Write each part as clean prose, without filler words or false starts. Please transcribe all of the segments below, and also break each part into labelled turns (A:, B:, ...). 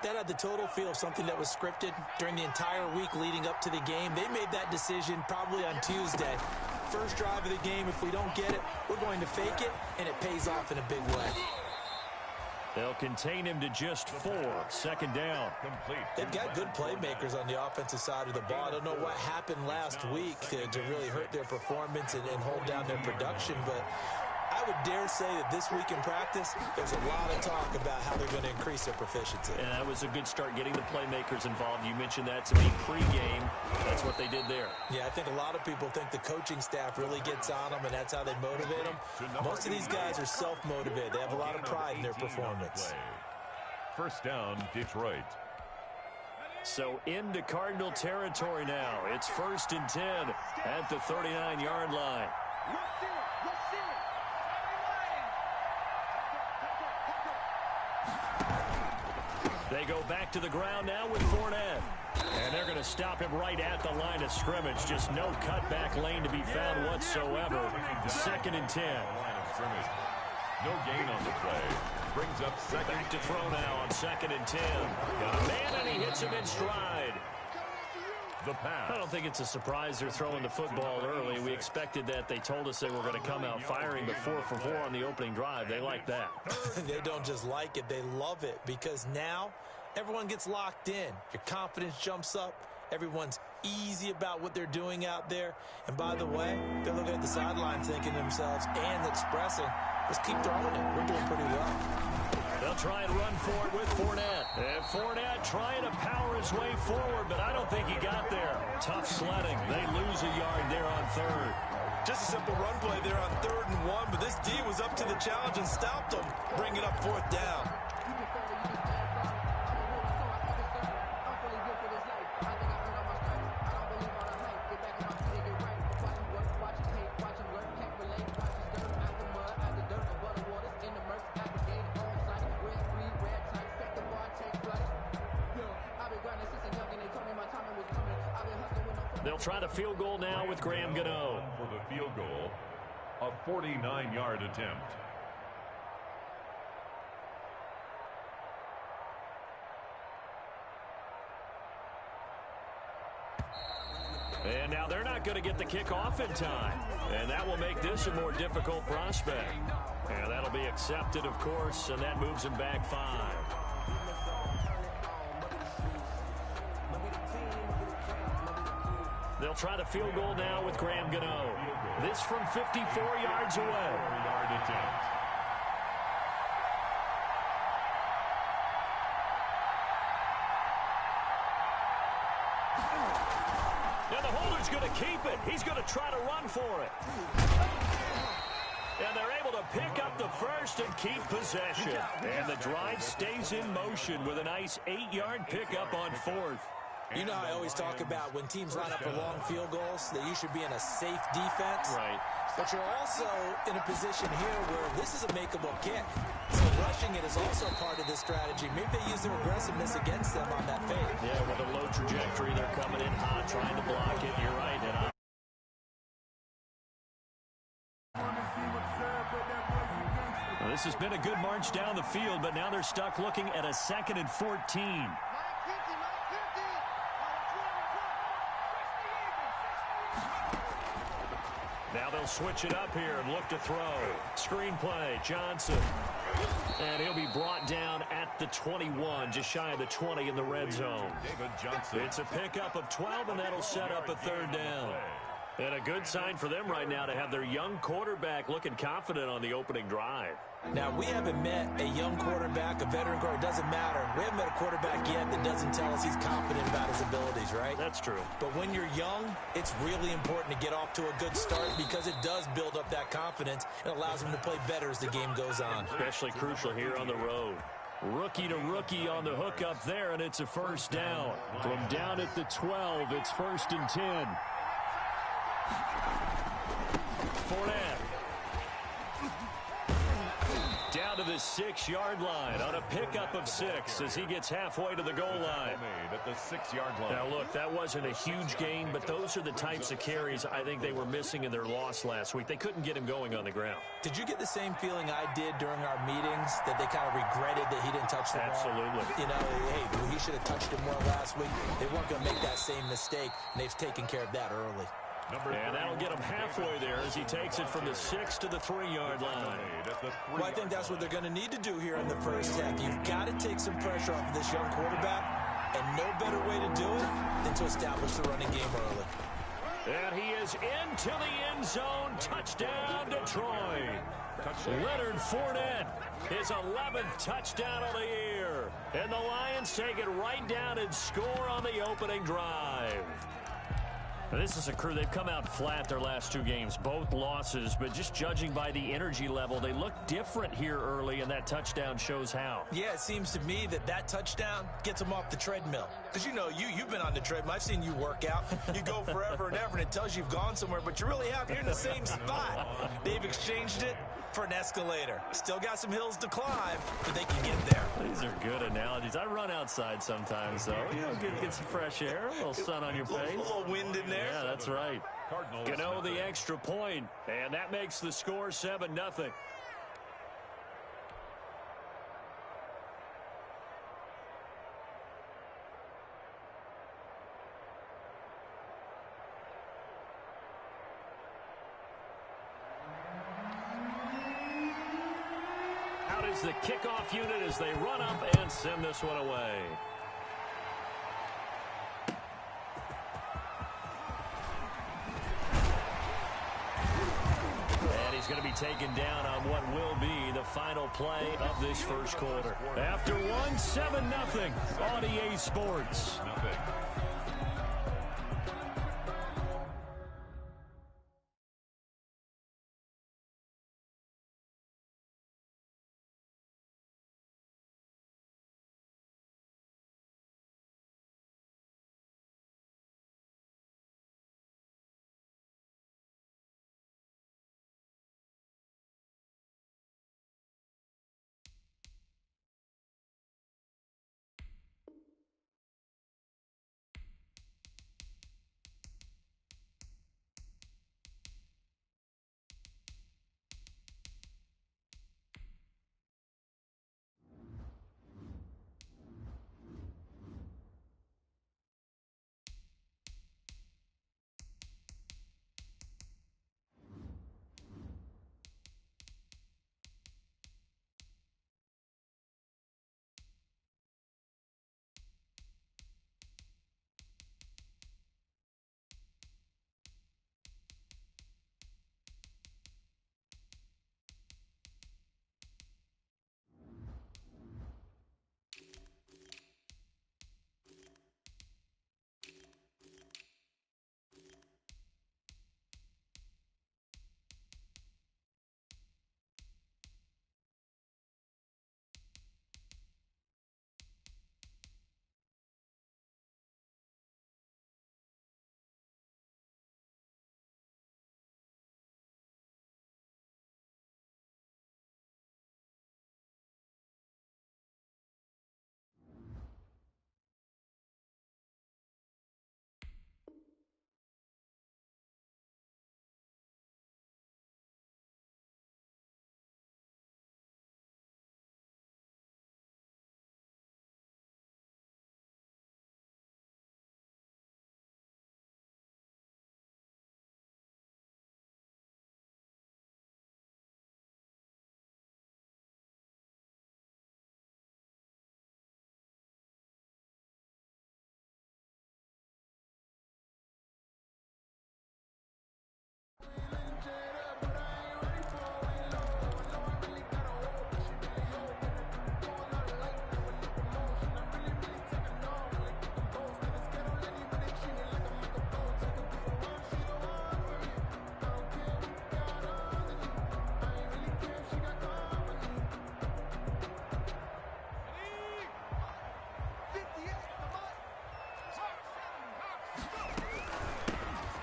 A: That had the total feel of something that was scripted during the entire week leading up to the game. They made that decision probably on Tuesday. First drive of the game, if we don't get it, we're going to fake it, and it pays off in a big way.
B: They'll contain him to just 4. Second down.
A: They've got good playmakers on the offensive side of the ball. I don't know what happened last week to really hurt their performance and hold down their production, but I would dare say that this week in practice, there's a lot of talk about how they're going to increase their proficiency.
B: And that was a good start getting the playmakers involved. You mentioned that to me pregame. That's what they did there.
A: Yeah, I think a lot of people think the coaching staff really gets on them, and that's how they motivate them. Most of these guys are self-motivated. They have a lot of pride in their performance.
C: First down, Detroit.
B: So into Cardinal territory now. It's 1st and 10 at the 39-yard line. They go back to the ground now with Fournette. And they're going to stop him right at the line of scrimmage. Just no cutback lane to be found whatsoever. 2nd and 10.
C: No gain on the play. Brings up second.
B: Back to throw now on 2nd and 10. Got a man, and he hits him in stride.
C: The pass.
B: I don't think it's a surprise they're throwing the football early. We expected that. They told us they were going to come out firing, but 4 for 4 on the opening drive. They like that.
A: They don't just like it. They love it, because now everyone gets locked in. Your confidence jumps up. Everyone's easy about what they're doing out there. And by the way, they're looking at the sideline thinking to themselves and expressing, let's keep throwing it. We're doing pretty well.
B: They'll try and run for it with Fournette. And Fournette trying to power his way forward, but I don't think he got there. Tough sledding. They lose a yard there on 3rd.
A: Just a simple run play there on 3rd and 1, but this D was up to the challenge and stopped them, bringing up 4th down.
B: They'll try the field goal now with Graham Gano.
C: For the field goal, a 49-yard attempt.
B: And now they're not going to get the kickoff in time. And that will make this a more difficult prospect. And that'll be accepted, of course, and that moves him back 5. They'll try the field goal now with Graham Gano. This from 54 yards away.
C: 4-yard attempt.
B: Now the holder's going to keep it. He's going to try to run for it. And they're able to pick up the first and keep possession. And the drive stays in motion with a nice 8-yard pickup on 4th.
A: You know how I always talk about when teams line up for long field goals, that you should be in a safe defense.
B: Right.
A: But you're also in a position here where this is a makeable kick. So rushing it is also part of this strategy. Maybe they use their aggressiveness against them on that fade.
B: Yeah, with a low trajectory, they're coming in hot, trying to block it. You're right. And this has been a good march down the field, but now they're stuck looking at a 2nd and 14. Now they'll switch it up here and look to throw. Screenplay, Johnson. And he'll be brought down at the 21, just shy of the 20 in the red zone.
C: David Johnson.
B: It's a pickup of 12, and that'll set up a 3rd down. And a good sign for them right now to have their young quarterback looking confident on the opening drive.
A: Now, we haven't met a young quarterback, a veteran quarterback. It doesn't matter. We haven't met a quarterback yet that doesn't tell us he's confident about his abilities, right?
B: That's true.
A: But when you're young, it's really important to get off to a good start because it does build up that confidence. It allows him to play better as the game goes on.
B: Especially crucial here on the road. Rookie to rookie on the hook up there, and it's a 1st down. From down at the 12, it's 1st and 10. Fournette. Down to the 6-yard line on a pickup of 6 as he gets halfway to the goal line.
C: At the 6-yard line.
B: Now, look, that wasn't a huge gain, but those are the types of carries I think they were missing in their loss last week. They couldn't get him going on the ground.
A: Did you get the same feeling I did during our meetings, that they kind of regretted that he didn't touch the ball?
B: Absolutely.
A: You know, hey, he should have touched it more last week. They weren't going to make that same mistake, and they've taken care of that early.
B: And that'll get him halfway there as he takes it from the 6 to the 3-yard line.
A: Well, I think that's what they're going to need to do here in the first half. You've got to take some pressure off of this young quarterback, and no better way to do it than to establish the running game early.
B: And he is into the end zone. Touchdown, Detroit. Leonard Fournette, his 11th touchdown of the year. And the Lions take it right down and score on the opening drive. Now, this is a crew, they've come out flat their last 2 games, both losses, but just judging by the energy level, they look different here early, and that touchdown shows how.
A: Yeah, it seems to me that touchdown gets them off the treadmill. Because, you know, you've been on the treadmill. I've seen you work out. You go forever and ever, and it tells you you've gone somewhere, but you really have. You're in the same spot. They've exchanged it for an escalator. Still got some hills to climb, but they can get there.
B: These are good analogies. I run outside sometimes, so you know, get some fresh air, a little sun on your face.
A: A little wind in there.
B: Yeah, that's right. Gano the extra point, and that makes the score 7-0. Out is the kickoff unit as they run up and send this one away. And he's going to be taken down on what will be the final play of this first quarter. After 7-0 on EA Sports.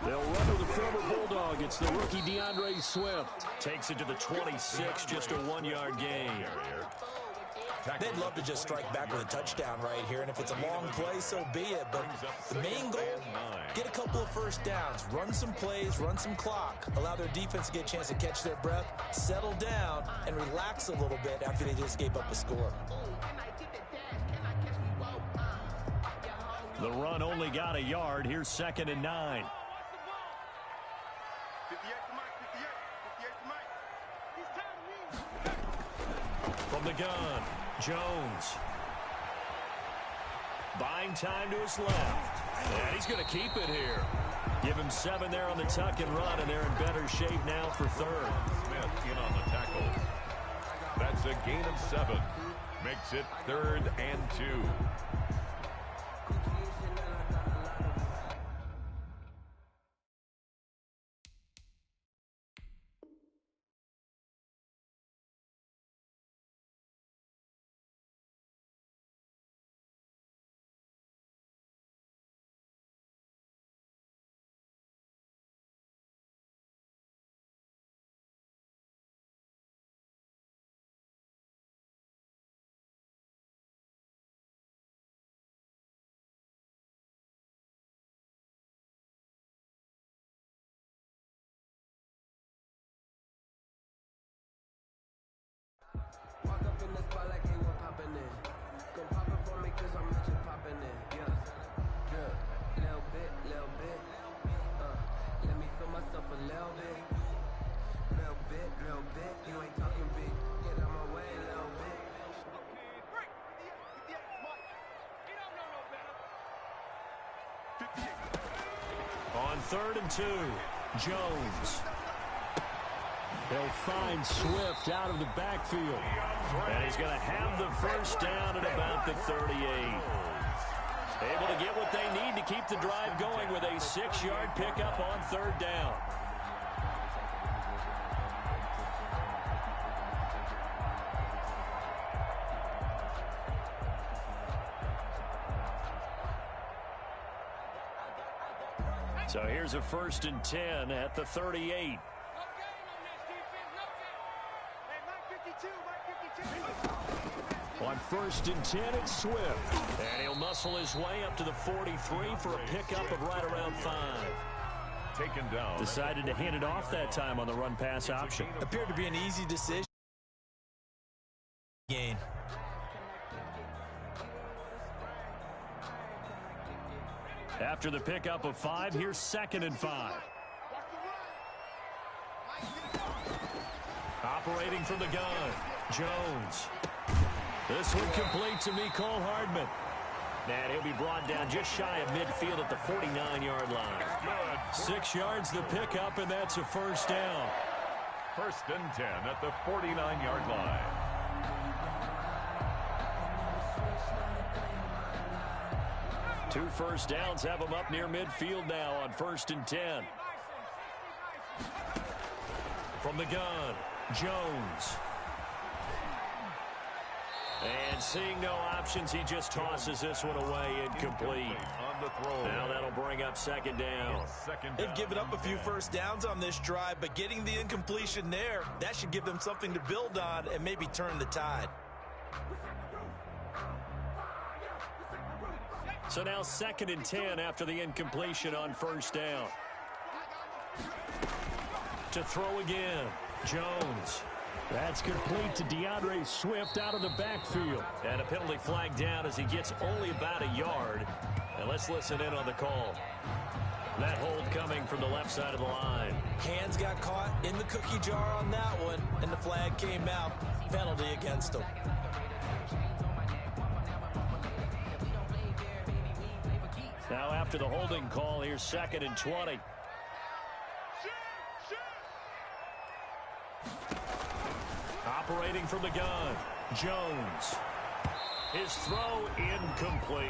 B: They'll run to the former Bulldog. It's the rookie DeAndre Swift. Takes it to the 26, just a 1-yard gain.
A: They'd love to just strike back with a touchdown right here, and if it's a long play, so be it. But the main goal, get a couple of first downs, run some plays, run some clock, allow their defense to get a chance to catch their breath, settle down, and relax a little bit after they just gave up a score.
B: The run only got a yard. Here's 2nd and 9. From the gun, Jones. Buying time to his left. And he's going to keep it here. Give him 7 there on the tuck and run, and they're in better shape now for 3rd.
C: Smith in on the tackle. That's a gain of 7. Makes it 3rd and 2.
B: On 3rd and 2, Jones. They'll find Swift out of the backfield. And he's going to have the first down at about the 38. Able to get what they need to keep the drive going with a 6-yard pickup on 3rd down. So here's a 1st and 10 at the 38. On 1st and 10, it's Swift. And he'll muscle his way up to the 43 for a pickup of right around 5.
C: Taken down.
B: Decided to hand it off that time on the run-pass option.
A: Appeared to be an easy decision. Gain.
B: After the pickup of 5, here's 2nd and 5. Operating from the gun, Jones. This one complete to Mecole Hardman. And he'll be brought down just shy of midfield at the 49-yard line. 6 yards the pickup, and that's a 1st down.
C: 1st and 10 at the 49-yard line.
B: Two first downs have them up near midfield now on 1st and 10. From the gun, Jones. And seeing no options, he just tosses this one away, incomplete. Now that'll bring up 2nd down.
A: They've given up a few first downs on this drive, but getting the incompletion there, that should give them something to build on and maybe turn the tide.
B: So now 2nd and 10 after the incompletion on 1st down. To throw again, Jones. That's complete to DeAndre Swift out of the backfield. And a penalty flag down as he gets only about a yard. And let's listen in on the call. That hold coming from the left side of the line.
A: Hands got caught in the cookie jar on that one, and the flag came out. Penalty against him.
B: Now after the holding call, here's 2nd and 20. Operating from the gun, Jones. His throw incomplete.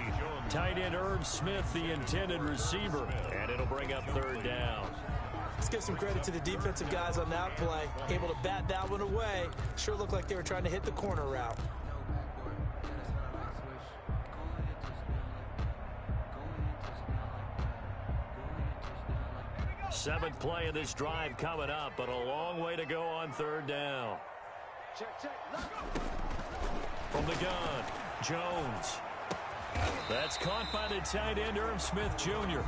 B: Tight end Irv Smith, the intended receiver. And it'll bring up 3rd down.
A: Let's give some credit to the defensive guys on that play. Able to bat that one away. Sure looked like they were trying to hit the corner route.
B: Seventh play of this drive coming up, but a long way to go on third down. From the gun, Jones. That's caught by the tight end, Irv Smith Jr.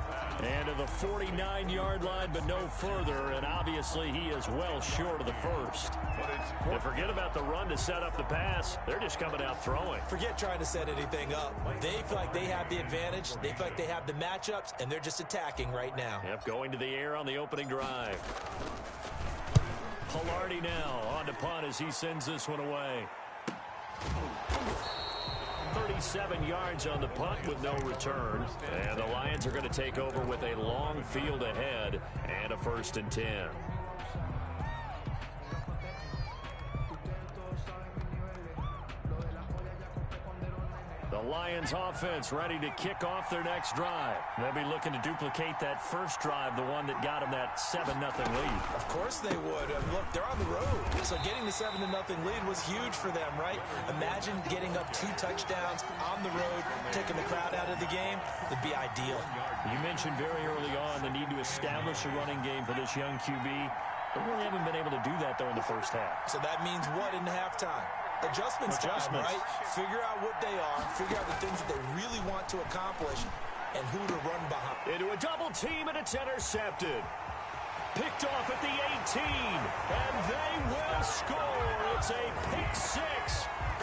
B: And to the 49-yard line, but no further. And obviously, he is well short of the first. And forget about the run to set up the pass. They're just coming out throwing.
A: Forget trying to set anything up. They feel like they have the advantage. They feel like they have the matchups, and they're just attacking right now.
B: Yep, going to the air on the opening drive. Pilardi now on to punt as he sends this one away. 37 yards on the punt with no return. And the Lions are going to take over with a long field ahead and a 1st and 10. The Lions offense ready to kick off their next drive. They'll be looking to duplicate that first drive, the one that got them that 7-0 lead.
A: Of course they would. Look, they're on the road. So getting the 7-0 lead was huge for them, right? Imagine getting up 2 touchdowns on the road, taking the crowd out of the game. It'd be ideal.
B: You mentioned very early on the need to establish a running game for this young QB. They really haven't been able to do that, though, in the first half.
A: So that means what in halftime? Adjustments time, right? Figure out what they are, figure out the things that they really want to accomplish, and who to run behind.
B: Into a double team, and it's intercepted. Picked off at the 18, and they will score. It's a pick 6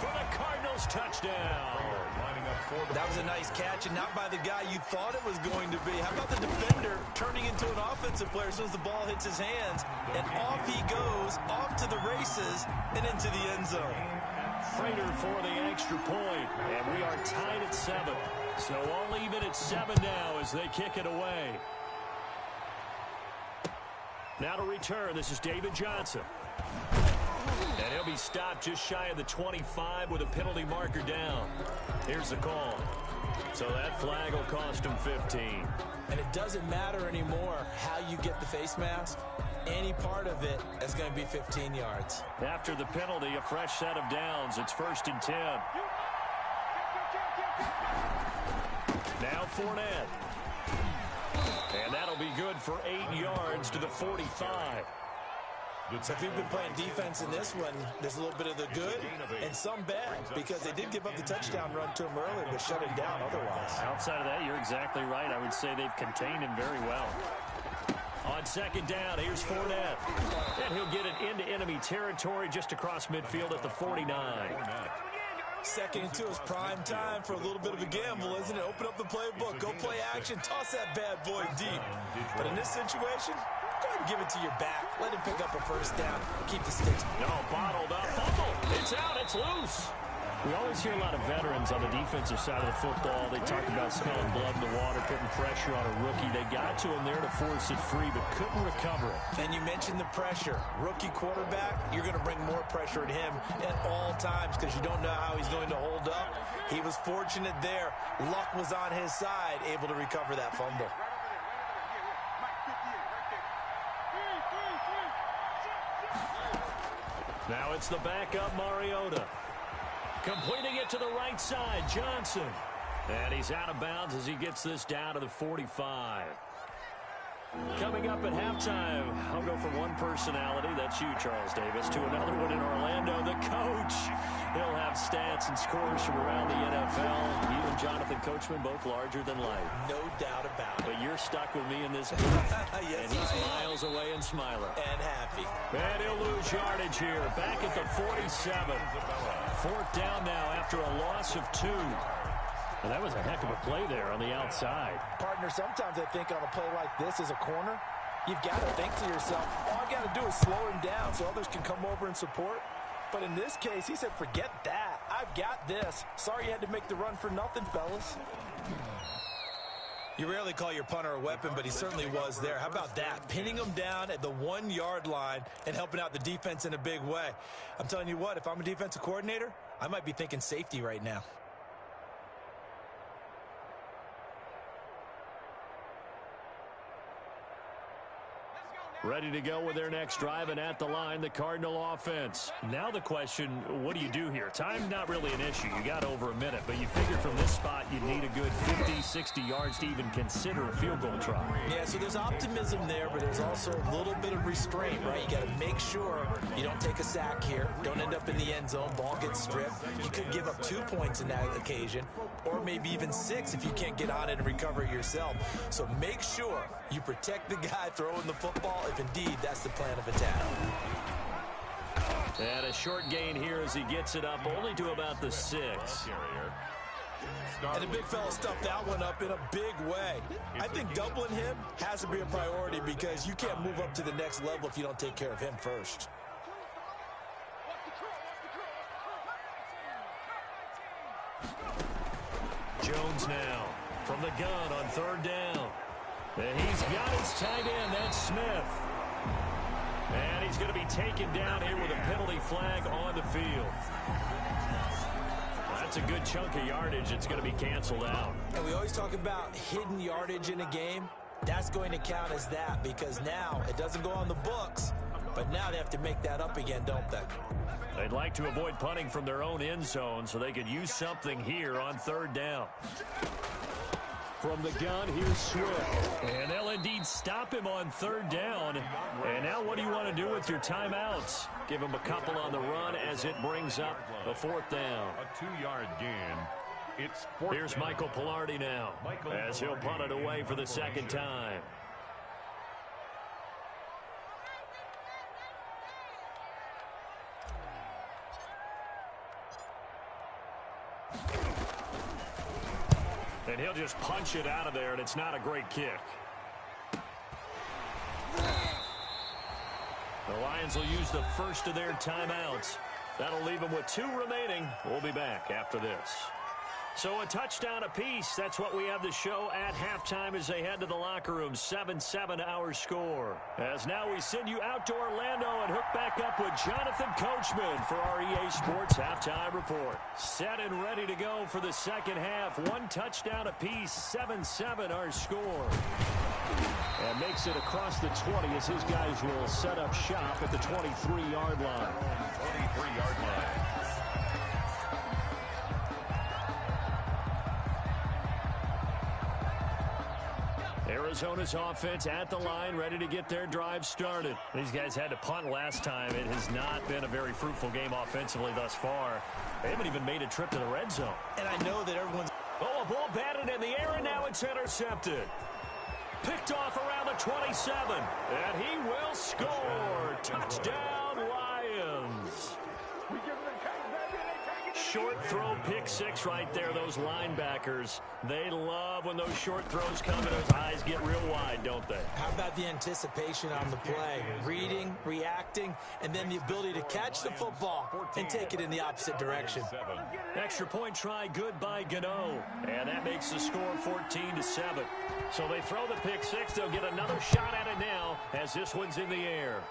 B: for the Cardinals touchdown.
A: That was a nice catch, and not by the guy you thought it was going to be. How about the defender turning into an offensive player as soon as the ball hits his hands, and off he goes, off to the races, and into the end zone.
B: Prater for the extra point, and we are tied at 7. So all even at 7 now as they kick it away. Now to return, this is David Johnson. And he'll be stopped just shy of the 25 with a penalty marker down. Here's the call. So that flag will cost him 15.
A: And it doesn't matter anymore how you get the face mask. Any part of it is going to be 15 yards.
B: After the penalty, a fresh set of downs. It's 1st and 10. Now Fournette. And that'll be good for 8 yards to the 45.
A: So if you've been playing defense in this one, there's a little bit of the good and some bad, because they did give up the touchdown run to him earlier, but shut him down otherwise.
B: Outside of that, you're exactly right. I would say they've contained him very well. On 2nd down, here's Fournette. And he'll get it into enemy territory just across midfield at the 49.
A: 2nd and 2 is prime time for a little bit of a gamble, isn't it? Open up the playbook, go play action, toss that bad boy deep. But in this situation, go ahead and give it to your back. Let him pick up a 1st down. Keep the sticks.
B: No, bottled up. Fumble. It's out. It's loose. We always hear a lot of veterans on the defensive side of the football. They talk about smelling blood in the water, putting pressure on a rookie. They got to him there to force it free, but couldn't recover it.
A: And you mentioned the pressure. Rookie quarterback, you're going to bring more pressure at him at all times because you don't know how he's going to hold up. He was fortunate there. Luck was on his side, able to recover that fumble.
B: Now it's the backup Mariota. Completing it to the right side, Johnson. And he's out of bounds as he gets this down to the 45. Coming up at halftime, I'll go from one personality, that's you, Charles Davis, to another one in Orlando, the coach. He'll have stats and scores from around the NFL. He and Jonathan Coachman, both larger than life.
A: No doubt about it.
B: But you're stuck with me in this booth.
A: Yes,
B: and he's miles away and smiling.
A: And happy.
B: And he'll lose yardage here, back at the 47. 4th down now after a loss of 2. Well, that was a heck of a play there on the outside.
A: Partner, sometimes I think on a play like this as a corner, you've got to think to yourself, all I got to do is slow him down so others can come over and support. But in this case, he said, forget that. I've got this. Sorry you had to make the run for nothing, fellas. You rarely call your punter a weapon, but he certainly was there. How about that? Pinning him down at the 1-yard line and helping out the defense in a big way. I'm telling you what, if I'm a defensive coordinator, I might be thinking safety right now.
B: Ready to go with their next drive, and at the line, the Cardinal offense. Now the question, what do you do here? Time not really an issue. You got over a minute, but you figure from this spot you need a good 50, 60 yards to even consider a field goal try.
A: Yeah, so there's optimism there, but there's also a little bit of restraint, right? You got to make sure you don't take a sack here. Don't end up in the end zone. Ball gets stripped. You could give up 2 points in that occasion, or maybe even 6 if you can't get on it and recover it yourself. So make sure you protect the guy throwing the football if indeed that's the plan of attack.
B: And a short gain here as he gets it up only to about the 6.
A: And the big fella stuffed that one up in a big way. I think doubling him has to be a priority because you can't move up to the next level if you don't take care of him first.
B: Jones now from the gun on 3rd down. And he's got his tight end, that's Smith. And he's going to be taken down here with a penalty flag on the field. That's a good chunk of yardage. It's going to be canceled out.
A: And we always talk about hidden yardage in a game. That's going to count as that because now it doesn't go on the books, but now they have to make that up again, don't they?
B: They'd like to avoid punting from their own end zone so they could use something here on 3rd down. From the gun, here's Swift. And they'll indeed stop him on 3rd down. And now what do you want to do with your timeouts? Give him a couple on the run as it brings up the 4th down.
C: A 2-yard gain. It's 4th
B: Here's
C: down.
B: Michael Pilardi now as he'll punt it away for the 2nd time. And he'll just punch it out of there, and it's not a great kick. The Lions will use the first of their timeouts. That'll leave them with 2 remaining. We'll be back after this. So a touchdown apiece. That's what we have to show at halftime as they head to the locker room. 7-7 our score. As now we send you out to Orlando and hook back up with Jonathan Coachman for our EA Sports Halftime Report. Set and ready to go for the 2nd half. 1 touchdown apiece. 7-7 our score. And makes it across the 20 as his guys will set up shop at the 23-yard line.
C: 23-yard line.
B: Arizona's offense at the line, ready to get their drive started. These guys had to punt last time. It has not been a very fruitful game offensively thus far. They haven't even made a trip to the red zone.
A: And I know that everyone's...
B: Oh, a ball batted in the air, and now it's intercepted. Picked off around the 27, and he will score. Touchdown, Lions. Short throw, pick 6 right there. Those linebackers, they love when those short throws come and those eyes get real wide, don't they?
A: How about the anticipation on the play? Reading, reacting, and then the ability to catch the football and take it in the opposite direction.
B: Extra point try, good by Gano. And that makes the score 14-7. So they throw the pick 6. They'll get another shot at it now as this one's in the air.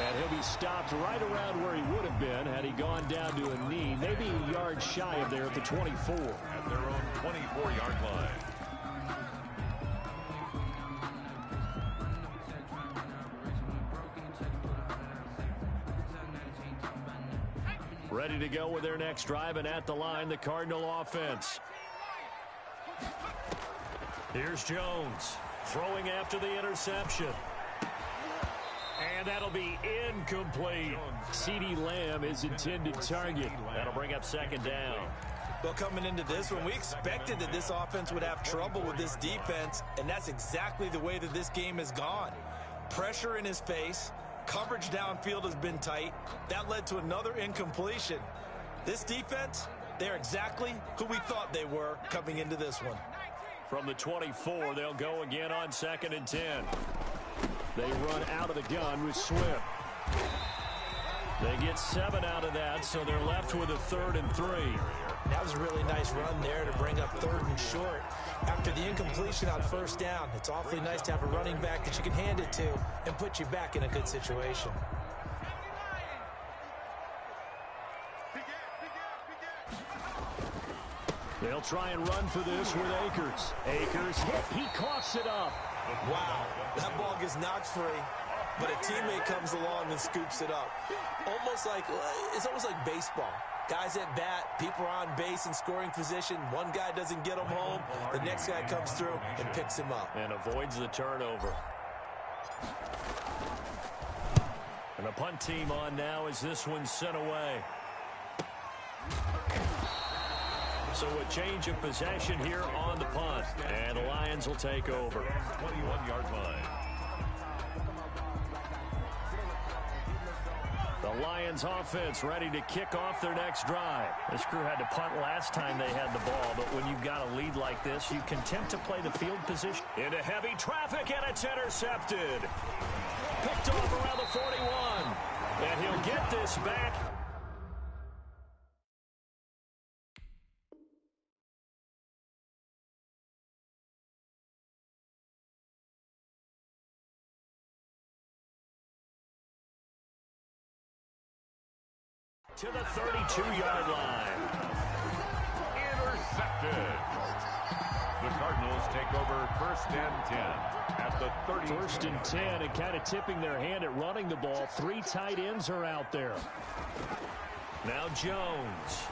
B: And he'll be stopped right around where he would have been had he gone down to a knee, maybe a yard shy of there at the 24.
C: At their own 24-yard line.
B: Ready to go with their next drive, and at the line, the Cardinal offense. Here's Jones throwing after the interception. And that'll be incomplete. CeeDee Lamb is intended target. That'll bring up 2nd down.
A: Well, coming into this one, we expected that this offense would have trouble with this defense, and that's exactly the way that this game has gone. Pressure in his face. Coverage downfield has been tight. That led to another incompletion. This defense, they're exactly who we thought they were coming into this one.
B: From the 24, they'll go again on 2nd and 10. They run out of the gun with Swift. They get 7 out of that, so they're left with a 3rd and 3.
A: That was a really nice run there to bring up 3rd and short. After the incompletion on 1st down, it's awfully nice to have a running back that you can hand it to and put you back in a good situation.
B: They'll try and run for this with Akers. Akers hit. He coughs it up.
A: Wow, that ball gets knocked free, but a teammate comes along and scoops it up. It's almost like baseball. Guys at bat, people are on base in scoring position. One guy doesn't get him home. The next guy comes through and picks him up.
B: And avoids the turnover. And the punt team on now as this one's sent away. So a change of possession here on the punt. And the Lions will take over.
C: 21-yard line.
B: The Lions offense ready to kick off their next drive. This crew had to punt last time they had the ball, but when you've got a lead like this, you can attempt to play the field position. Into heavy traffic, and it's intercepted. Picked off around the 41. And he'll get this back. To the 32-yard line.
C: Intercepted. The Cardinals take over 1st and 10 at the 30.
B: 1st and 10, and kind of tipping their hand at running the ball. 3 tight ends are out there. Now Jones.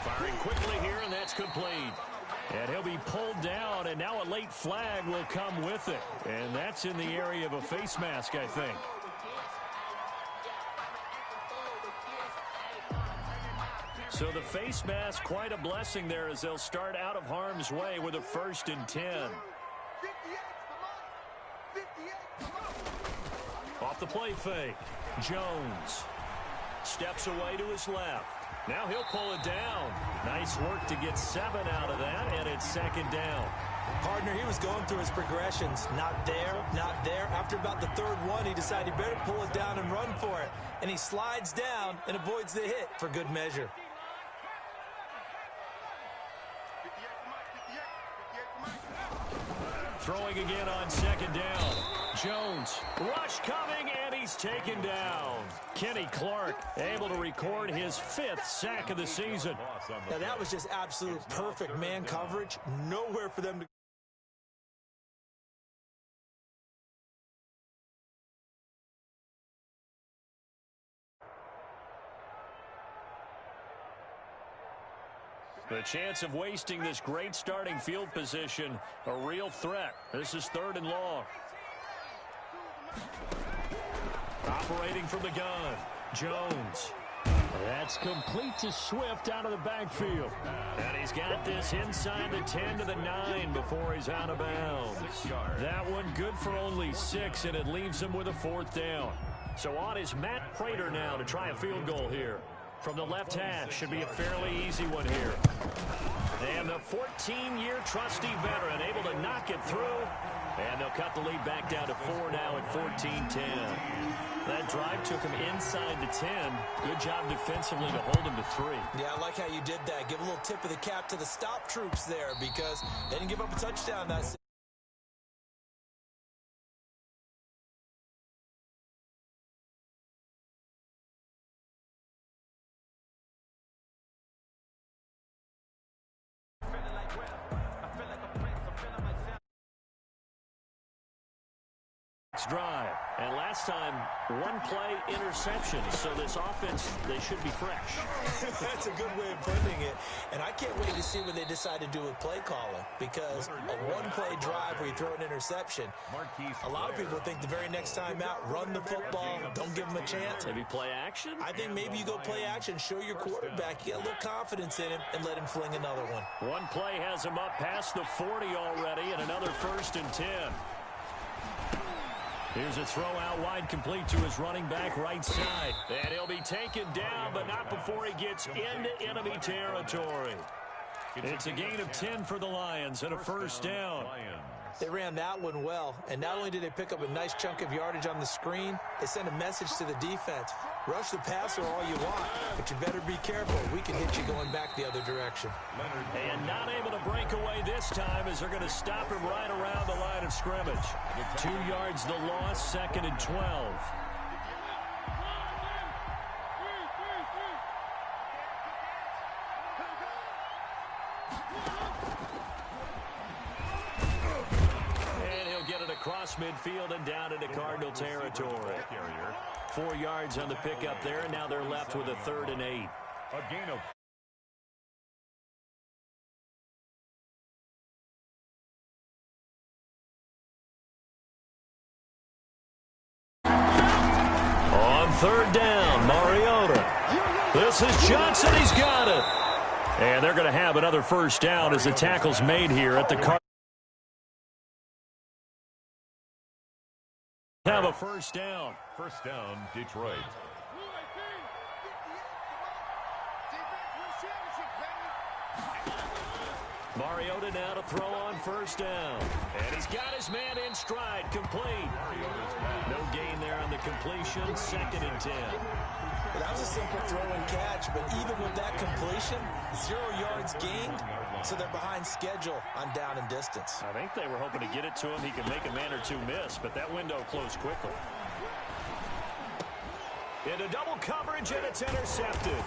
B: Firing quickly here, and that's complete. And he'll be pulled down, and now a late flag will come with it. And that's in the area of a face mask, I think. So the face mask, quite a blessing there as they'll start out of harm's way with a 1st and 10. Off the play fake. Jones steps away to his left. Now he'll pull it down. Nice work to get 7 out of that, and it's 2nd down.
A: Partner, he was going through his progressions. Not there, not there. After about the 3rd one, he decided he better pull it down and run for it. And he slides down and avoids the hit for good measure.
B: Throwing again on 2nd down. Jones, rush coming, and he's taken down. Kenny Clark able to record his 5th sack of the season.
A: Now that was just absolute perfect man coverage. Nowhere for them to.
B: The chance of wasting this great starting field position, a real threat. This is 3rd and long. Operating from the gun, Jones. That's complete to Swift out of the backfield. And he's got this inside the 10 to the 9 before he's out of bounds. That one good for only 6, and it leaves him with a 4th down. So on is Matt Prater now to try a field goal here. From the left hash, should be a fairly easy one here. And the 14-year trusty veteran able to knock it through. And they'll cut the lead back down to 4 now at 14-10. That drive took him inside the 10. Good job defensively to hold him to 3.
A: Yeah, I like how you did that. Give a little tip of the cap to the stop troops there because they didn't give up a touchdown that.
B: Drive. And last time, 1 play interception. So this offense, they should be fresh.
A: That's a good way of putting it. And I can't wait to see what they decide to do with play calling because a 1-play drive where you throw an interception, a lot of people think the very next time out, run the football, don't give them a chance.
B: Maybe play action?
A: I think maybe you go play action, show your quarterback, get a little confidence in him, and let him fling another one.
B: 1 play has him up past the 40 already, and another 1st and 10. Here's a throw out wide complete to his running back right side. And he'll be taken down, but not before he gets into enemy territory. It's a gain of 10 for the Lions and a 1st down.
A: They ran that one well, and not only did they pick up a nice chunk of yardage on the screen, they sent a message to the defense. Rush the passer all you want, but you better be careful. We can hit you going back the other direction.
B: And not able to break away this time as they're going to stop him right around the line of scrimmage. 2 yards the loss, 2nd and 12. across midfield and down into Cardinal territory. 4 yards on the pickup there, and now they're left with a 3rd and 8.
C: A gain of
B: on 3rd down, Mariota. This is Johnson. He's got it. And they're going to have another 1st down as the tackle's made here at the Cardinals. Have a 1st down.
C: 1st down, Detroit.
B: Mariota now to throw on 1st down. And he's got his man in stride, complete. No gain there on the completion, 2nd and 10.
A: Well, that was a simple throw and catch, but even with that completion, 0 yards gained, so they're behind schedule on down and distance.
B: I think they were hoping to get it to him. He could make a man or two miss, but that window closed quickly. Into double coverage, and it's intercepted.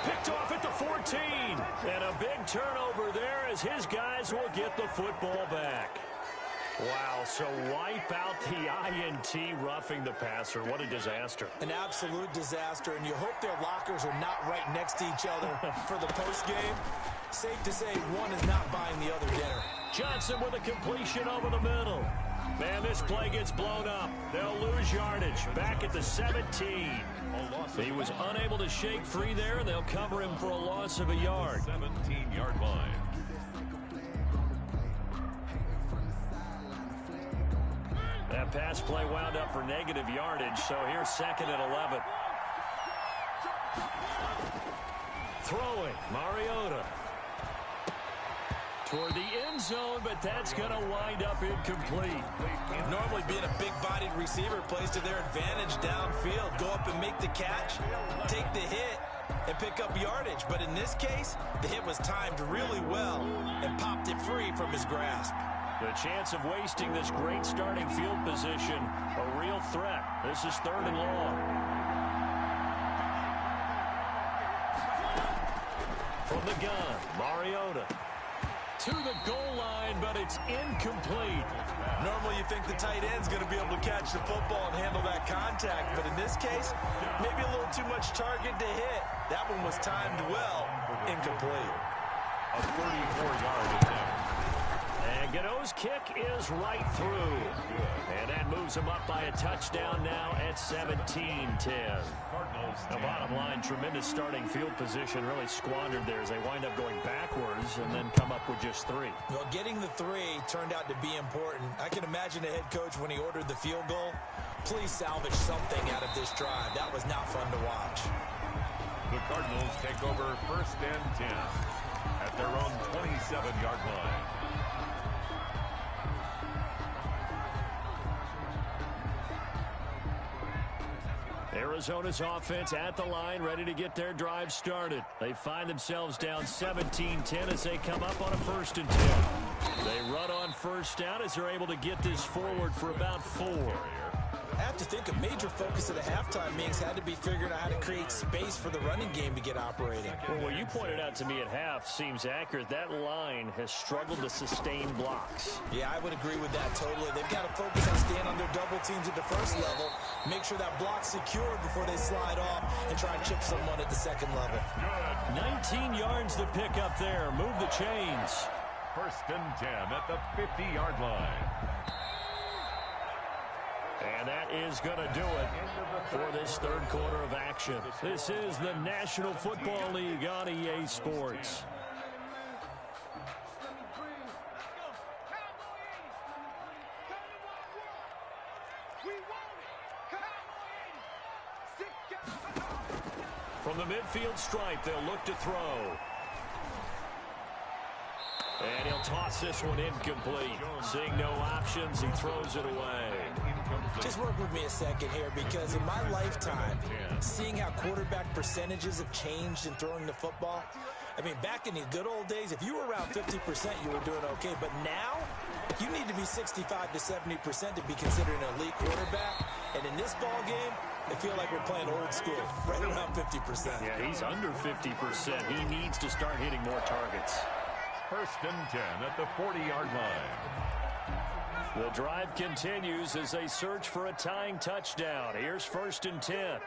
B: Picked off at the 14. And a big turnover there as his guys will get the football back. Wow, so wipe out the INT roughing the passer. What a disaster.
A: An absolute disaster, and you hope their lockers are not right next to each other for the postgame. Safe to say one is not buying the other dinner.
B: Johnson with a completion over the middle. Man, this play gets blown up. They'll lose yardage. Back at the 17. He was unable to shake free there, and they'll cover him for a loss of a yard.
C: 17-yard line.
B: That pass play wound up for negative yardage, so here's 2nd and 11. Throwing, Mariota. Toward the end zone, but that's going to wind up incomplete.
A: Normally being a big-bodied receiver plays to their advantage downfield. Go up and make the catch, take the hit, and pick up yardage. But in this case, the hit was timed really well and popped it free from his grasp.
B: The chance of wasting this great starting field position, a real threat. This is 3rd and long. From the gun, Mariota. To the goal line, but it's incomplete.
A: Normally you think the tight end's going to be able to catch the football and handle that contact, but in this case, maybe a little too much target to hit. That one was timed well, incomplete.
C: A 34-yard attempt.
B: And Godot's kick is right through. And that moves him up by a touchdown now at 17-10. The bottom line, tremendous starting field position, really squandered there as they wind up going backwards and then come up with just 3.
A: Well, getting the 3 turned out to be important. I can imagine the head coach when he ordered the field goal. Please salvage something out of this drive. That was not fun to watch.
C: The Cardinals take over 1st and 10 at their own 27-yard line.
B: Arizona's offense at the line, ready to get their drive started. They find themselves down 17-10 as they come up on a 1st and 10. They run on 1st down as they're able to get this forward for about 4.
A: I have to think a major focus of the halftime meetings had to be figuring out how to create space for the running game to get operating.
B: Well, what you pointed out to me at half seems accurate. That line has struggled to sustain blocks.
A: Yeah, I would agree with that totally. They've got to focus on staying on their double teams at the 1st level, make sure that block's secured before they slide off and try and chip someone at the 2nd level.
B: 19 yards to pick up there. Move the chains.
C: 1st and 10 at the 50-yard line.
B: And that is going to do it for this 3rd quarter of action. This is the National Football League on EA Sports. From the midfield stripe, they'll look to throw. And he'll toss this one incomplete. Seeing no options, he throws it away.
A: Just work with me a second here, because in my lifetime, seeing how quarterback percentages have changed in throwing the football, I mean, back in the good old days, if you were around 50%, you were doing okay. But now, you need to be 65 to 70% to be considered an elite quarterback. And in this ball game, I feel like we're playing old school, right around 50%.
B: Yeah, he's under 50%. He needs to start hitting more targets.
C: 1st and 10 at the 40-yard line.
B: The drive continues as they search for a tying touchdown. Here's 1st and 10.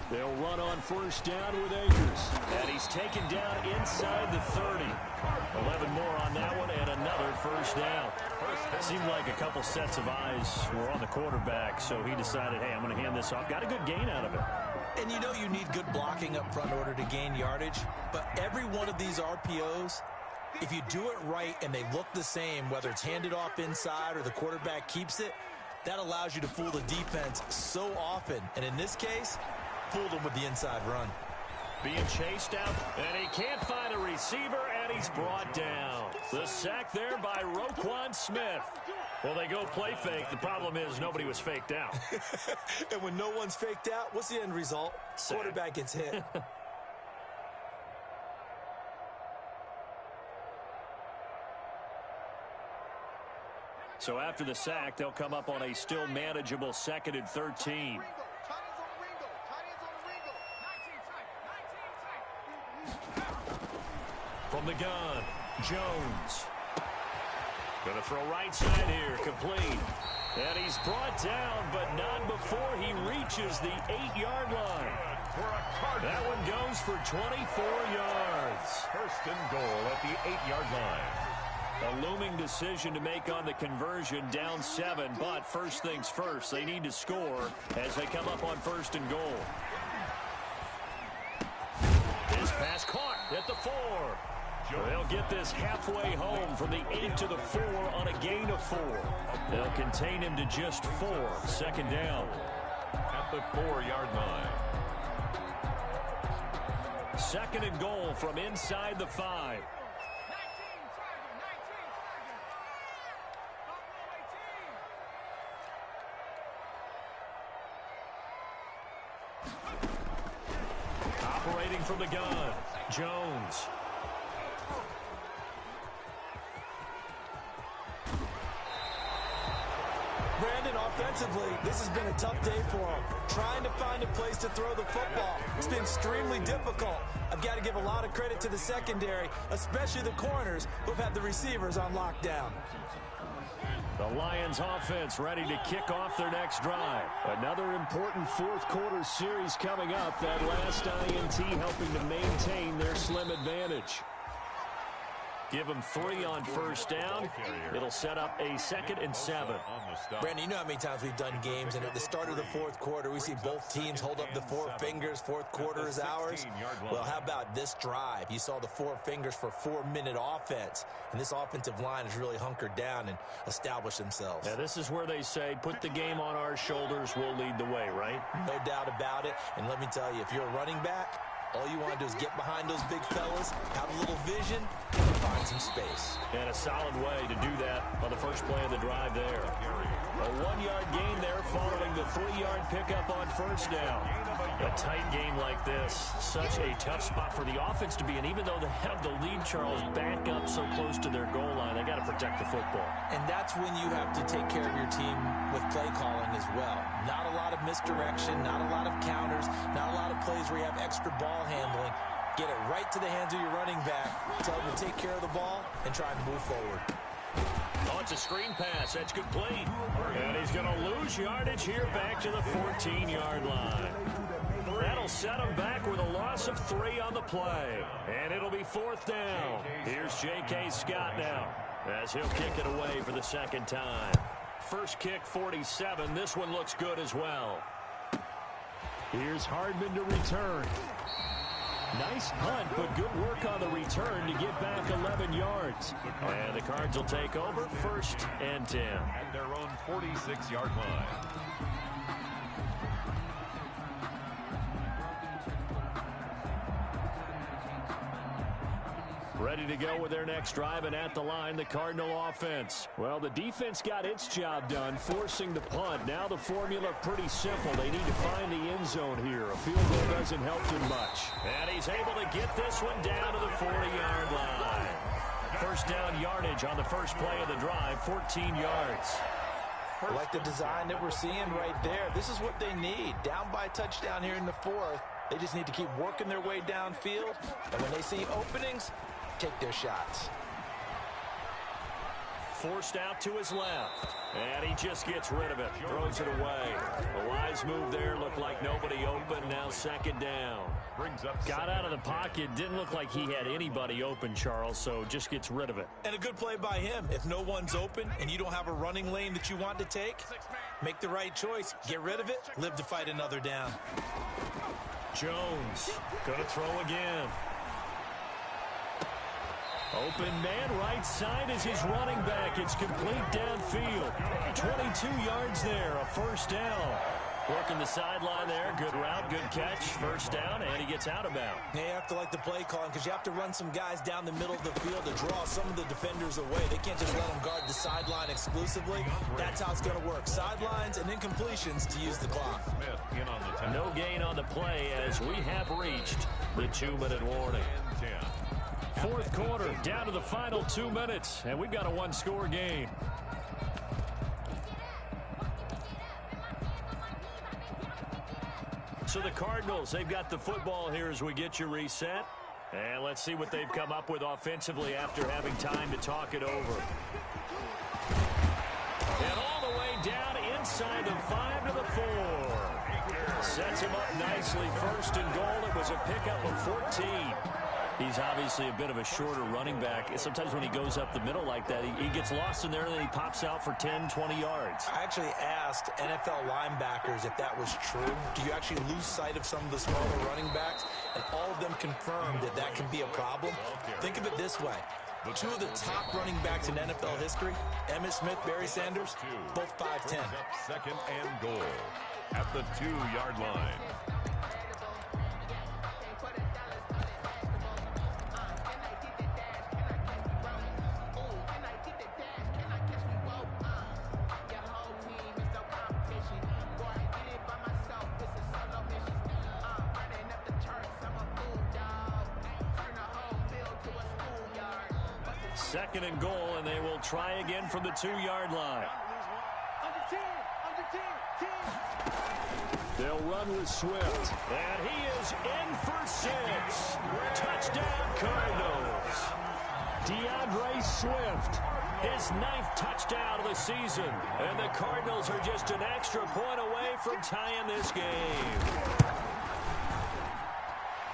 B: They'll run on 1st down with Akers. And he's taken down inside the 30. 11 more on that one and another 1st down. It seemed like a couple sets of eyes were on the quarterback, so he decided, hey, I'm going to hand this off. Got a good gain out of it.
A: And you know you need good blocking up front in order to gain yardage, but every one of these RPOs, if you do it right and they look the same, whether it's handed off inside or the quarterback keeps it, that allows you to fool the defense so often. And in this case, fooled them with the inside run.
B: Being chased out, and he can't find a receiver, and he's brought down. The sack there by Roquan Smith. Well, they go play fake. The problem is nobody was faked out.
A: And when no one's faked out, what's the end result?
B: Sack.
A: Quarterback gets hit.
B: So after the sack, they'll come up on a still manageable 2nd and 13. From the gun, Jones. Going to throw right side here, complete. And he's brought down, but not before he reaches the 8-yard line. That one goes for 24 yards.
C: 1st and goal at the 8-yard line.
B: A looming decision to make on the conversion, down 7, but first things first, they need to score as they come up on 1st and goal. This pass caught at the 4. They'll get this halfway home from the 8 to the 4 on a gain of 4. They'll contain him to just 4. 2nd down.
C: At the 4-yard line.
B: 2nd and goal from inside the 5. Operating from the gun, Jones.
A: Brandon, offensively, this has been a tough day for him. Trying to find a place to throw the football. It's been extremely difficult. I've got to give a lot of credit to the secondary, especially the corners who've had the receivers on lockdown.
B: The Lions offense ready to kick off their next drive. Another important 4th quarter series coming up. That last INT helping to maintain their slim advantage. Give them 3 on 1st down. It'll set up a 2nd and 7.
A: Brandon, you know how many times we've done games, and at the start of the 4th quarter, we see both teams hold up the 4 fingers. 4th quarter is ours. Well, how about this drive? You saw the 4 fingers for 4-minute offense, and this offensive line has really hunkered down and established themselves.
B: Yeah, this is where they say, put the game on our shoulders, we'll lead the way, right?
A: No doubt about it. And let me tell you, if you're a running back, all you want to do is get behind those big fellas, have a little vision, and find some space.
B: And a solid way to do that on the first play of the drive there. A 1-yard gain there following the 3-yard pickup on 1st down. A tight game like this, such a tough spot for the offense to be in. Even though they have the lead, Charles, back up so close to their goal line, they got to protect the football.
A: And that's when you have to take care of your team with play calling as well. Not a lot of misdirection, not a lot of counters, not a lot of plays where you have extra ball handling. Get it right to the hands of your running back. Tell them to take care of the ball and try and move forward.
B: Oh, it's a screen pass. That's complete. And he's going to lose yardage here back to the 14-yard line. That'll set him back with a loss of 3 on the play. And it'll be 4th down. Here's J.K. Scott now as he'll kick it away for the 2nd time. First kick, 47. This one looks good as well. Here's Hardman to return. Nice punt, but good work on the return to get back 11 yards. And the Cards will take over 1st and 10.
C: At their own 46-yard line.
B: Ready to go with their next drive, and at the line, the Cardinal offense. Well, the defense got its job done, forcing the punt. Now the formula pretty simple. They need to find the end zone here. A field goal doesn't help too much. And he's able to get this one down to the 40-yard line. First down yardage on the first play of the drive, 14 yards.
A: I like the design that we're seeing right there. This is what they need. Down by a touchdown here in the 4th. They just need to keep working their way downfield. And when they see openings, take their shots.
B: forced out to his left. And he just gets rid of it. Throws it away. A wise move there. Looked like nobody open. Now second down.
D: Got out of the pocket. Didn't look like he had anybody open, Charles, so just gets rid of it.
A: And a good play by him. If no one's open and you don't have a running lane that you want to take, make the right choice. Get rid of it. Live to fight another down.
B: Jones going to throw again. Open man right side is his running back. It's complete downfield. 22 yards there, a first down. Working the sideline there. Good route, good catch. First down, and he gets out of bounds.
A: Yeah, you have to like the play calling because you have to run some guys down the middle of the field to draw some of the defenders away. They can't just let them guard the sideline exclusively. That's how it's going to work. Sidelines and incompletions to use the clock.
B: No gain on the play as we have reached the 2-minute warning. Fourth quarter, down to the final 2 minutes, and we've got a one-score game. So the Cardinals, they've got the football here as we get you reset. And let's see what they've come up with offensively after having time to talk it over. And all the way down inside the 5 to the 4. Sets him up nicely. First and goal. It was a pickup of 14. He's obviously a bit of a shorter running back. Sometimes when he goes up the middle like that, he gets lost in there and then he pops out for 10, 20 yards.
A: I actually asked NFL linebackers if that was true. Do you actually lose sight of some of the smaller running backs? And all of them confirmed that that can be a problem. Think of it this way. Two of the top running backs in NFL history, Emmitt Smith, Barry Sanders, both 5'10".
C: Second and goal at the 2-yard line.
B: Second and goal, and they will try again from the 2-yard line. They'll run with Swift, and he is in for 6. Touchdown, Cardinals. DeAndre Swift, his 9th touchdown of the season, and the Cardinals are just an extra point away from tying this game.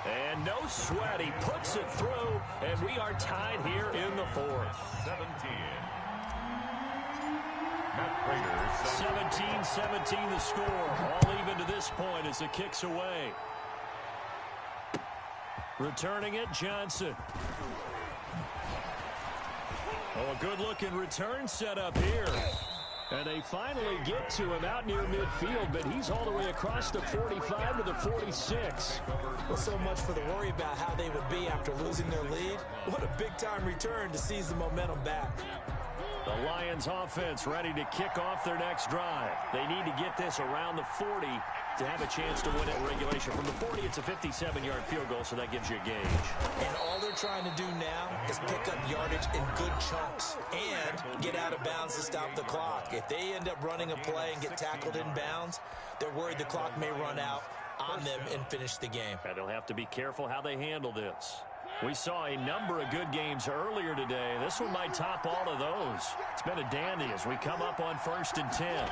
B: And no sweat, he puts it through, and we are tied here in the 4th. 17-17 the score. All even to this point as the kick's away. Returning it, Johnson. Oh, a good-looking return set up here. And they finally get to him out near midfield, but he's all the way across the 45 to the 46.
A: Well, so much for the worry about how they would be after losing their lead. What a big-time return to seize the momentum back.
B: The Lions offense ready to kick off their next drive. They need to get this around the 40 to have a chance to win it in regulation. From the 40, it's a 57-yard field goal, so that gives you a gauge.
A: And all they're trying to do now is pick up yardage in good chunks and get out of bounds to stop the clock. If they end up running a play and get tackled in bounds, they're worried the clock may run out on them and finish the game.
B: And they'll have to be careful how they handle this. We saw a number of good games earlier today. This one might top all of those. It's been a dandy as we come up on 1st and 10.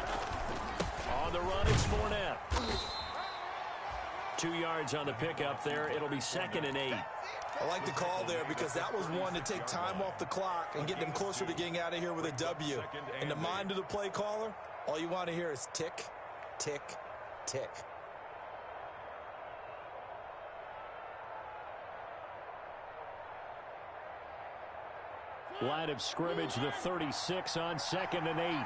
B: On the run, it's Fournette. 2 yards on the pickup there. It'll be 2nd and 8.
A: I like the call there because that was one to take time off the clock and get them closer to getting out of here with a W. In the mind of the play caller, all you want to hear is tick, tick, tick.
B: Line of scrimmage, the 36 on 2nd and 8.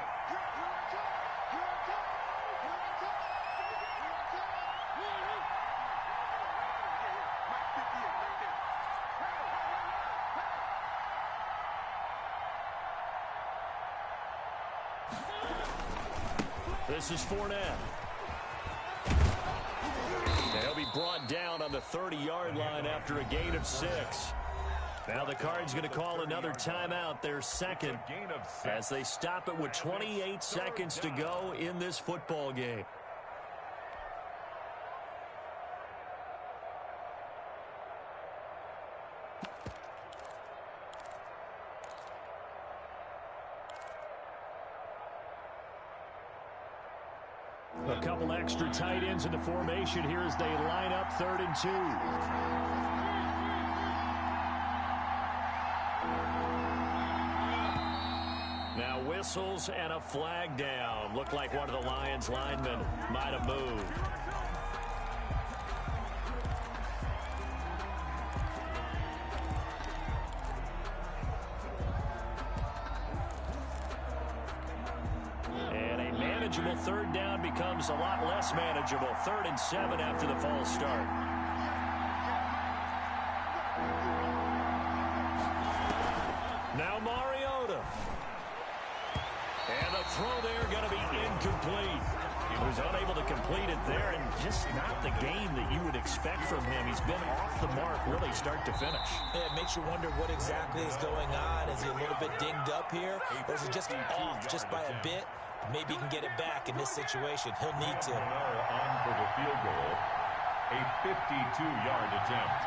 B: This is Fournette. They'll be brought down on the 30-yard line after a gain of 6. Now the Cards going to call another timeout, their second, as they stop it with 28 seconds to go in this football game. A couple extra tight ends in the formation here as they line up 3rd and 2. Now whistles and a flag down. Looked like one of the Lions linemen might have moved. And a manageable 3rd down becomes a lot less manageable. 3rd and 7 after the false start. Now Mariota. And the throw there going to be incomplete. He was unable to complete it there, and just not the game that you would expect from him. He's been off the mark really start to finish.
A: Yeah, it makes you wonder what exactly is going on. Is he a little bit dinged up here, or is it just off just by a bit? Maybe he can get it back in this situation. He'll need to.
C: On for the field goal, a 52-yard attempt.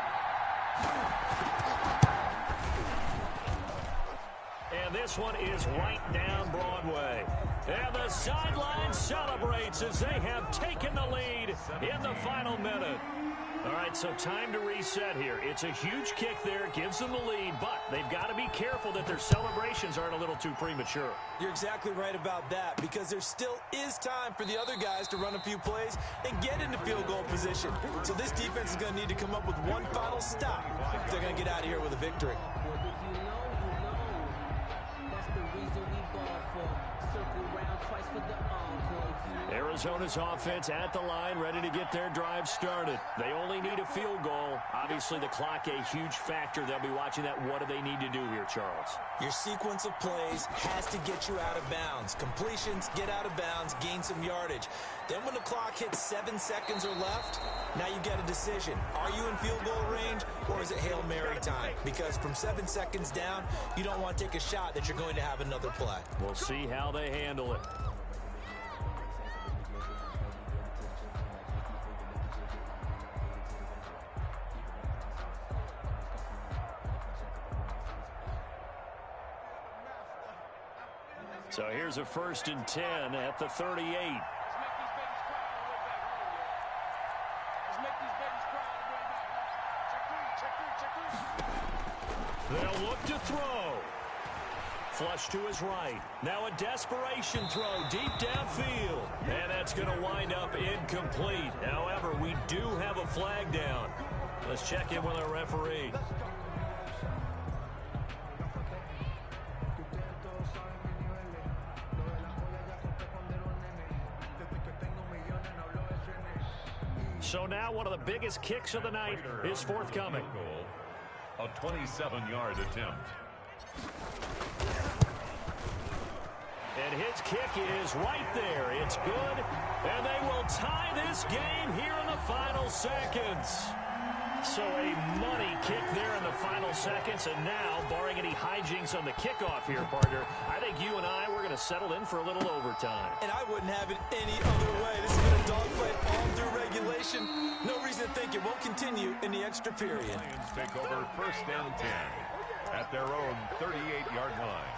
B: And this one is right down Broadway. And the sideline celebrates as they have taken the lead in the final minute. All right, so time to reset here. It's a huge kick there, gives them the lead, but they've got to be careful that their celebrations aren't a little too premature.
A: You're exactly right about that, because there still is time for the other guys to run a few plays and get into field goal position. So this defense is going to need to come up with one final stop if they're going to get out of here with a victory.
B: Arizona's offense at the line, ready to get their drive started. They only need a field goal. Obviously, the clock a huge factor. They'll be watching that. What do they need to do here, Charles?
A: Your sequence of plays has to get you out of bounds. Completions, get out of bounds, gain some yardage. Then when the clock hits 7 seconds or left, now you get a decision. Are you in field goal range, or is it Hail Mary time? Because from 7 seconds down, you don't want to take a shot that you're going to have another play.
B: We'll see how they handle it. So here's a 1st and 10 at the 38. They'll look to throw. Flush to his right. Now a desperation throw deep downfield. And that's going to wind up incomplete. However, we do have a flag down. Let's check in with our referee. So now one of the biggest kicks of the night is forthcoming.
C: A 27-yard attempt.
B: And his kick is right there. It's good. And they will tie this game here in the final seconds. So a money kick there in the final seconds. And now, barring any hijinks on the kickoff here, partner, I think you and I, we're going to settle in for a little overtime.
A: And I wouldn't have it any other way. This has been a dogfight all through regulation. No reason to think it won't continue in the extra period.
C: Lions take over 1st down 10 at their own 38-yard line.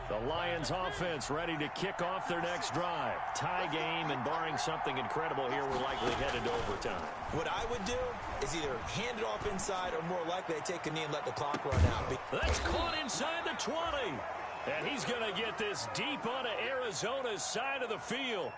B: The Lions offense ready to kick off their next drive. Tie game, and barring something incredible here, we're likely headed to overtime.
A: What I would do is either hand it off inside or more likely to take a knee and let the clock run out.
B: That's caught inside the 20. And he's going to get this deep onto Arizona's side of the field.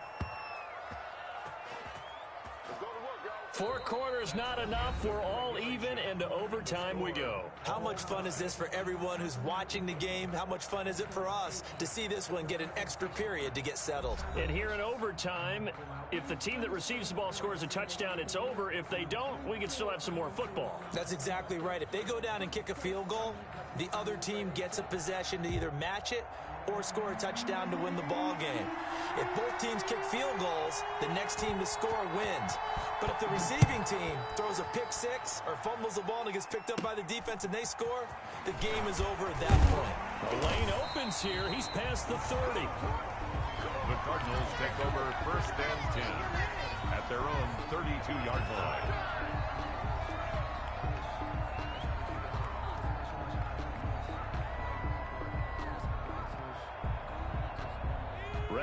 B: 4 quarters not enough. We're all even, and to overtime we go.
A: How much fun is this for everyone who's watching the game? How much fun is it for us to see this one get an extra period to get settled?
B: And here in overtime, if the team that receives the ball scores a touchdown, it's over. If they don't, we can still have some more football.
A: That's exactly right. If they go down and kick a field goal, the other team gets a possession to either match it or score a touchdown to win the ball game. If both teams kick field goals, the next team to score wins. But if the receiving team throws a pick six or fumbles the ball and it gets picked up by the defense and they score, the game is over at that point.
B: The lane opens here. He's past the 30.
C: The Cardinals take over 1st and 10 at their own 32-yard line.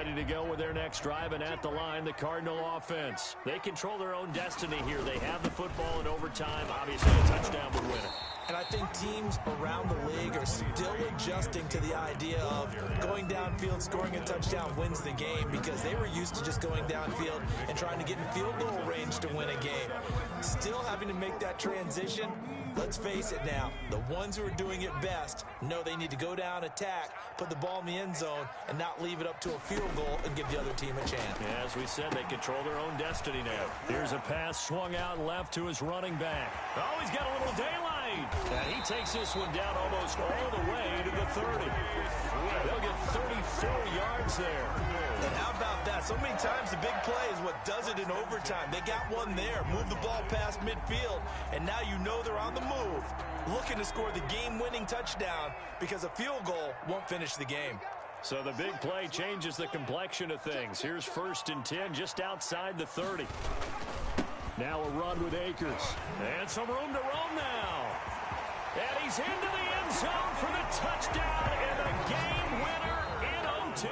B: ready to go with their next drive, and at the line, the Cardinal offense. They control their own destiny here. They have the football in overtime. Obviously, a touchdown would win it.
A: And I think teams around the league are still adjusting to the idea of going downfield, scoring a touchdown wins the game, because they were used to just going downfield and trying to get in field goal range to win a game. Still having to make that transition. Let's face it now, the ones who are doing it best know they need to go down, attack, put the ball in the end zone, and not leave it up to a field goal and give the other team a chance.
B: Yeah, as we said, they control their own destiny now. Here's a pass swung out left to his running back. Oh, he's got a little daylight. And he takes this one down almost all the way to the 30. They'll get 34 yards there.
A: And how about that? So many times the big play is what does it in overtime. They got one there, move the ball past midfield, and now you know they're on the move, looking to score the game-winning touchdown, because a field goal won't finish the game.
B: So the big play changes the complexion of things. Here's 1st and 10 just outside the 30. Now a run with Akers. And some room to roam now. And he's into the end zone for the touchdown and the game winner in OT.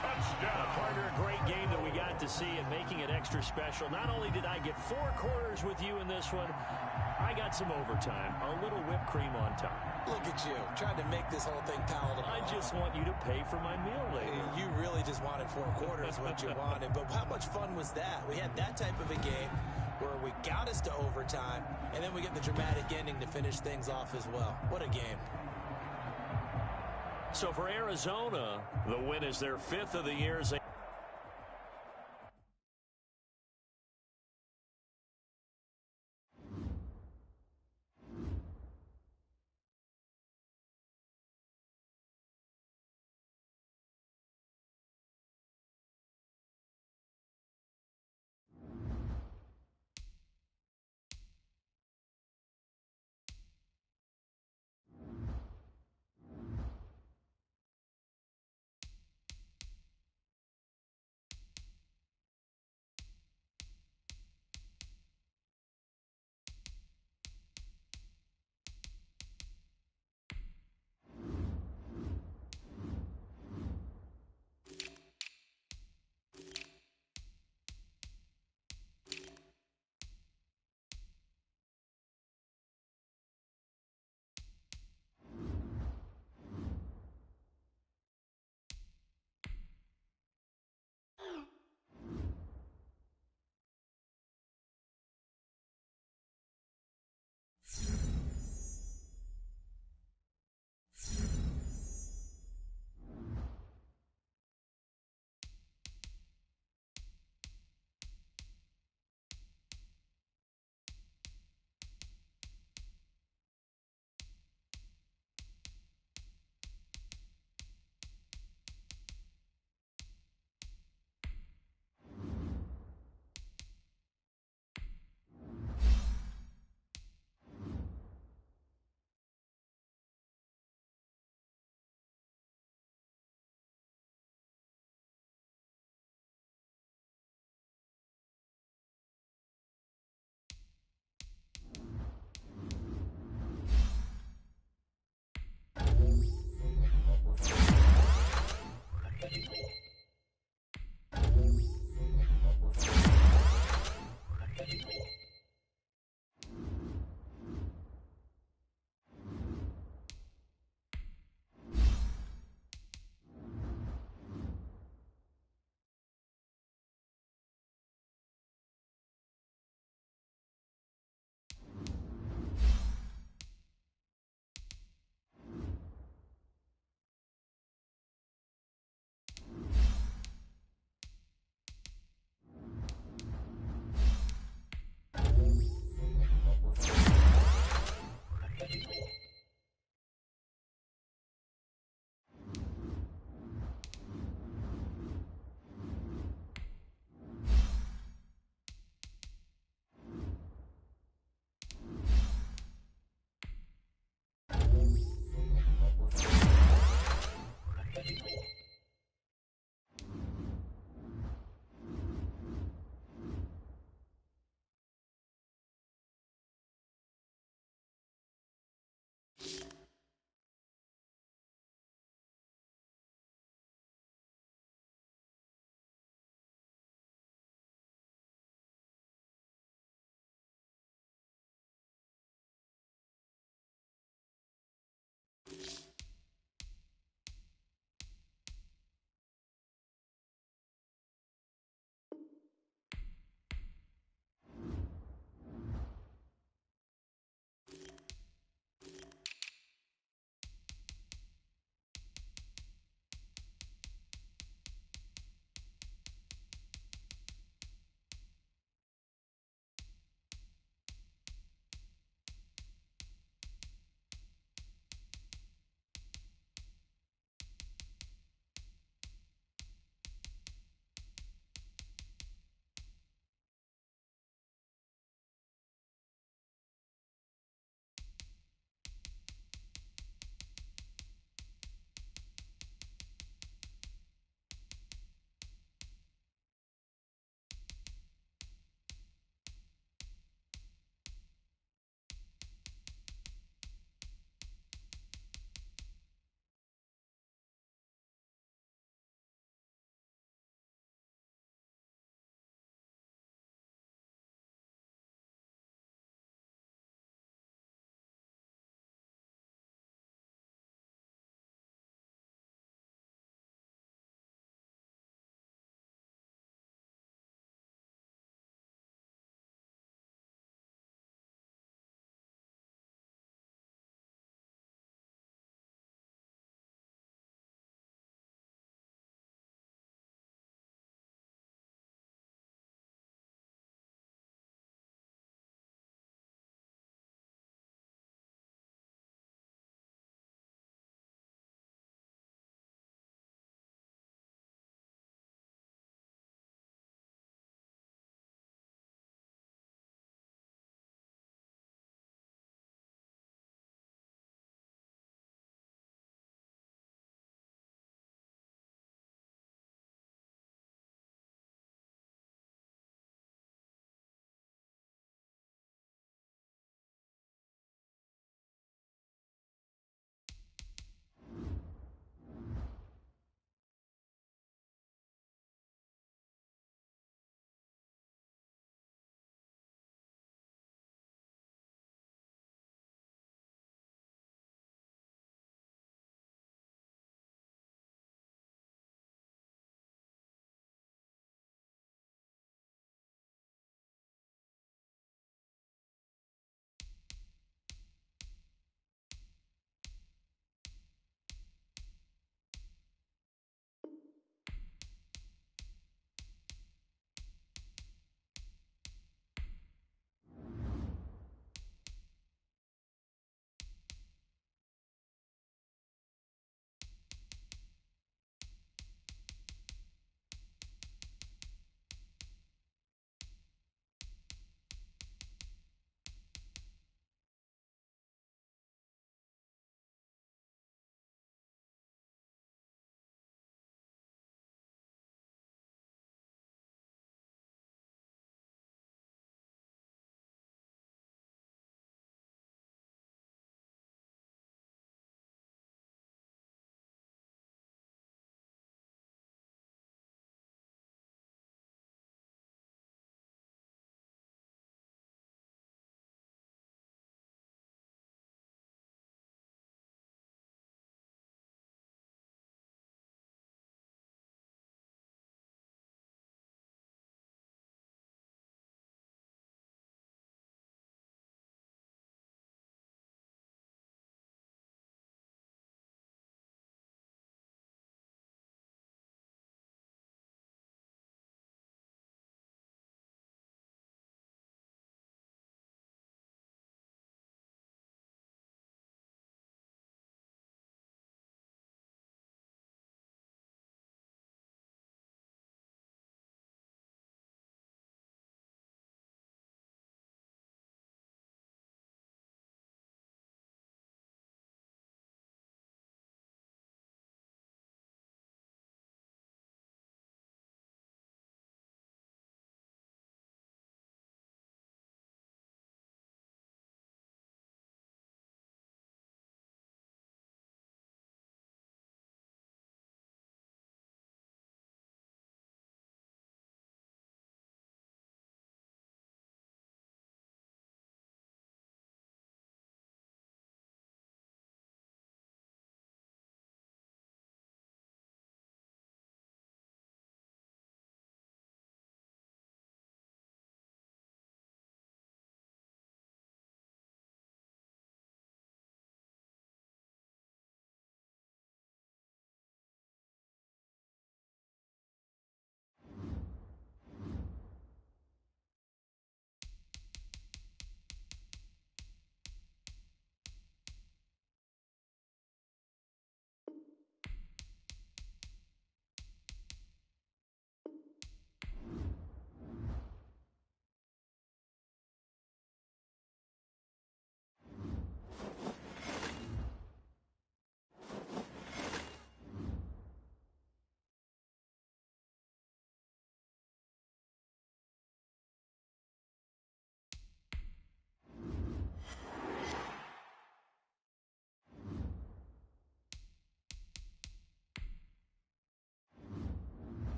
B: Touchdown. Partner, a great game that we got to see, and making it extra special. Not only did I get 4 quarters with you in this one, I got some overtime, a little whipped cream on top.
A: Look at you, trying to make this whole thing palatable.
B: I just want you to pay for my meal later.
A: You really just wanted 4 quarters, what you wanted. But how much fun was that? We had that type of a game where we got us to overtime, and then we get the dramatic ending to finish things off as well. What a game.
B: So for Arizona, the win is their 5th of the year.